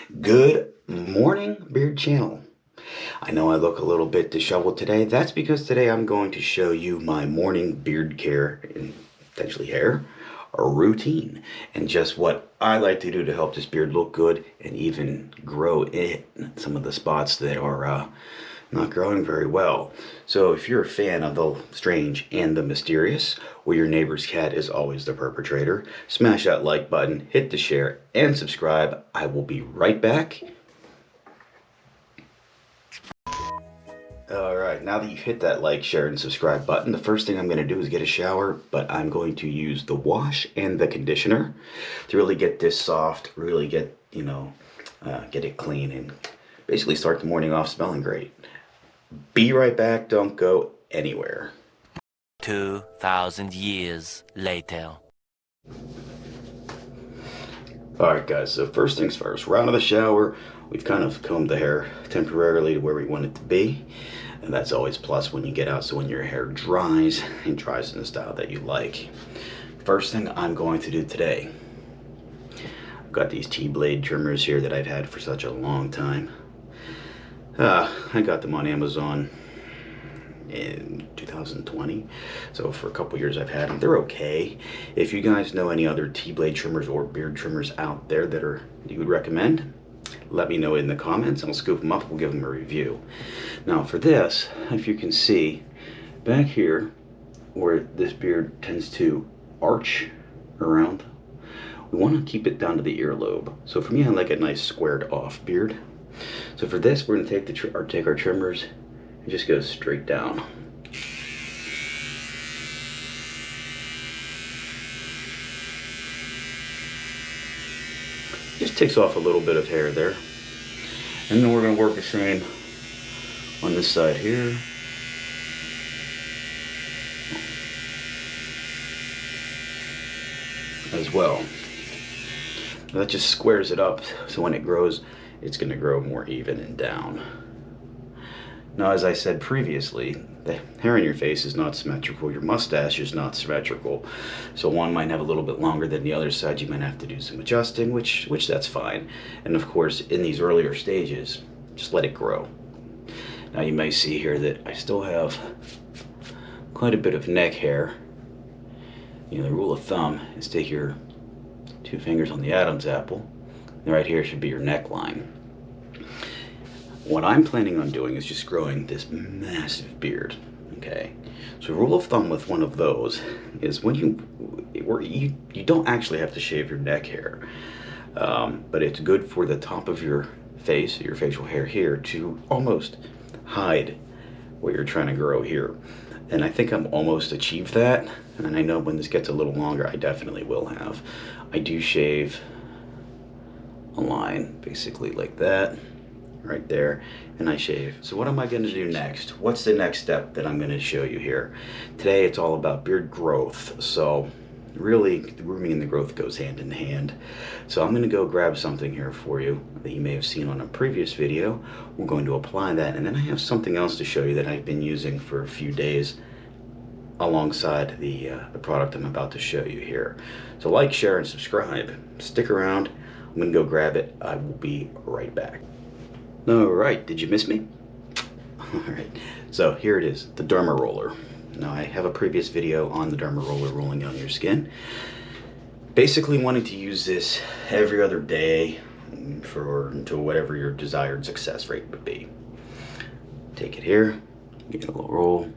Good morning, Beard Channel. I know I look a little bit disheveled today. That's because today I'm going to show you my morning beard care and potentially hair routine and just what I like to do to help this beard look good and even grow in some of the spots that are not growing very well. So if you're a fan of the strange and the mysterious, where your neighbor's cat is always the perpetrator, smash that like button, hit the share, and subscribe. I will be right back. Alright, now that you've hit that like, share, and subscribe button, the first thing I'm going to do is get a shower, but I'm going to use the wash and the conditioner to really get this soft, really get, get it clean and basically start the morning off smelling great. Be right back, don't go anywhere. 2,000 years later. Alright guys, so first things first, we're out of the shower. We've kind of combed the hair temporarily to where we want it to be. And that's always plus when you get out, so when your hair dries, it dries in the style that you like. First thing I'm going to do today, I've got these T-blade trimmers here that I've had for such a long time. I got them on Amazon in 2020, so for a couple years I've had them. They're okay. If you guys know any other T-blade trimmers or beard trimmers out there that you would recommend, let me know in the comments. I'll scoop them up, we'll give them a review. Now for this, if you can see back here where this beard tends to arch around, we want to keep it down to the earlobe. So for me, I like a nice squared off beard. So for this, we're going to take our trimmers and just go straight down. Just takes off a little bit of hair there. And then we're going to work the same on this side here. As well. That just squares it up, so when it grows, it's going to grow more even and down. Now, as I said previously, the hair on your face is not symmetrical. Your mustache is not symmetrical. So one might have a little bit longer than the other side. You might have to do some adjusting, which that's fine. And of course, in these earlier stages, just let it grow. Now you may see here that I still have quite a bit of neck hair. The rule of thumb is take your 2 fingers on the Adam's apple, and right here should be your neckline. What I'm planning on doing is just growing this massive beard, okay? So rule of thumb with one of those is when you don't actually have to shave your neck hair, but it's good for the top of your face, your facial hair here, to almost hide what you're trying to grow here. And I think I'm almost achieved that, and I know when this gets a little longer, I definitely will have. I do shave a line, basically like that, right there, and I shave. So what am I going to do next? What's the next step that I'm going to show you here? Today it's all about beard growth, so really the grooming and the growth goes hand in hand. So I'm going to go grab something here for you that you may have seen on a previous video. We're going to apply that, and then I have something else to show you that I've been using for a few days alongside the product I'm about to show you here. So like, share, and subscribe. Stick around. I'm going to go grab it. I will be right back. Alright, did you miss me? Alright, so here it is, the Derma Roller. Now I have a previous video on the Derma Roller rolling on your skin. Basically wanting to use this every other day to whatever your desired success rate would be. Take it here, get a little roll.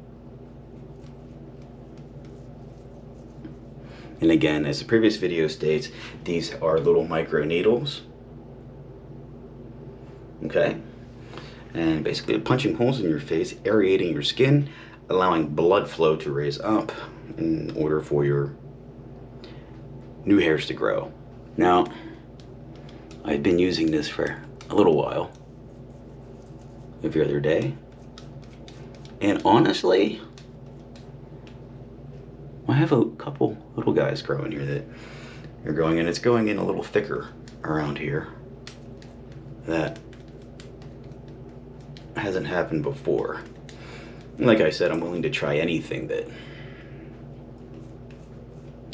And again, as the previous video states, these are little micro needles. Okay? And basically punching holes in your face, aerating your skin, allowing blood flow to raise up in order for your new hairs to grow. Now, I've been using this for a little while, every other day. And honestly, I have a couple little guys growing here that are growing, and it's going in a little thicker around here. That hasn't happened before. Like I said, I'm willing to try anything that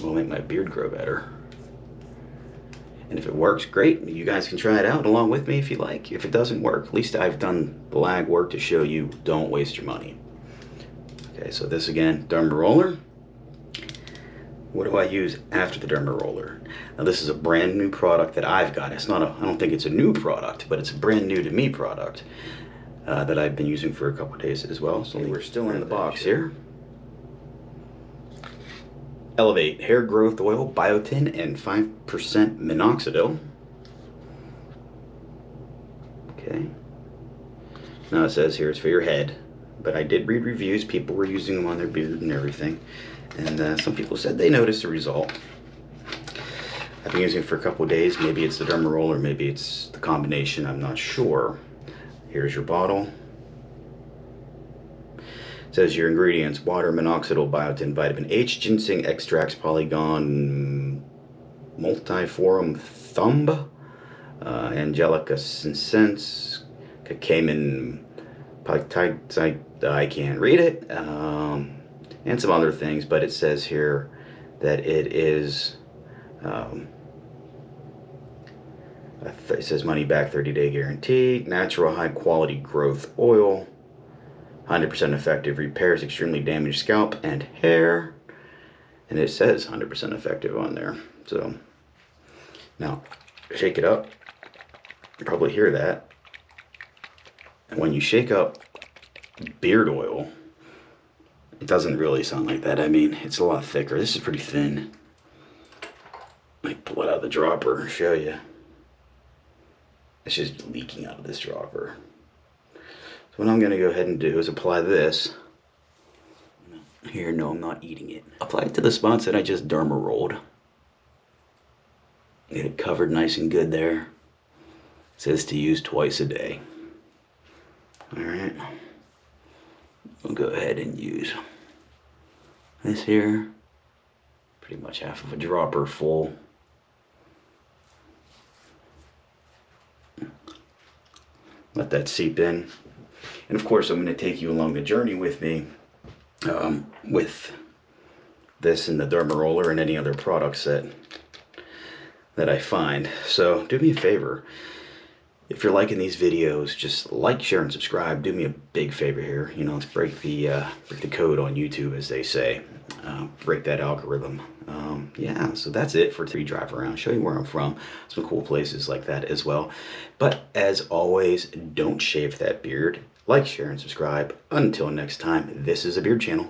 will make my beard grow better. And if it works, great. You guys can try it out along with me if you like. If it doesn't work, at least I've done the lag work to show you don't waste your money. Okay, so this again, Derma Roller. What do I use after the Derma Roller? Now this is a brand new product that I've got. It's not I don't think it's a new product, but it's a brand new to me product that I've been using for a couple of days as well. So we're still in the box here. Elevate Hair Growth Oil, Biotin, and 5% Minoxidil. Okay. Now it says here it's for your head, but I did read reviews. People were using them on their beard and everything. And some people said they noticed a result. I've been using it for a couple of days. Maybe it's the Derma Roll or maybe it's the combination. I'm not sure. Here's your bottle. It says your ingredients: water, minoxidil, biotin, vitamin H, ginseng extracts, polygon, multiforum thumb, angelica sincense, cacamin, I can't read it, and some other things, but it says here that it is, it says money back, 30-day guarantee, natural high quality growth oil, 100% effective, repairs extremely damaged scalp and hair, and it says 100% effective on there. So now shake it up. You probably hear that. And when you shake up beard oil, it doesn't really sound like that. I mean, it's a lot thicker. This is pretty thin. Let me pull it out of the dropper and show you. It's just leaking out of this dropper. So what I'm going to go ahead and do is apply this. Here, no, I'm not eating it. Apply it to the spots that I just Derma rolled. Get it covered nice and good there. It says to use twice a day. Alright. We'll go ahead and use this here. Pretty much half of a dropper full. Let that seep in. And of course, I'm going to take you along the journey with me with this and the Derma Roller and any other products that I find. So do me a favor. If you're liking these videos, just like, share, and subscribe. Do me a big favor here. You know, let's break the code on YouTube, as they say. Break that algorithm. Yeah, so that's it for today. Drive around, show you where I'm from. Some cool places like that as well. But as always, don't shave that beard. Like, share, and subscribe. Until next time, this is a Beard Channel.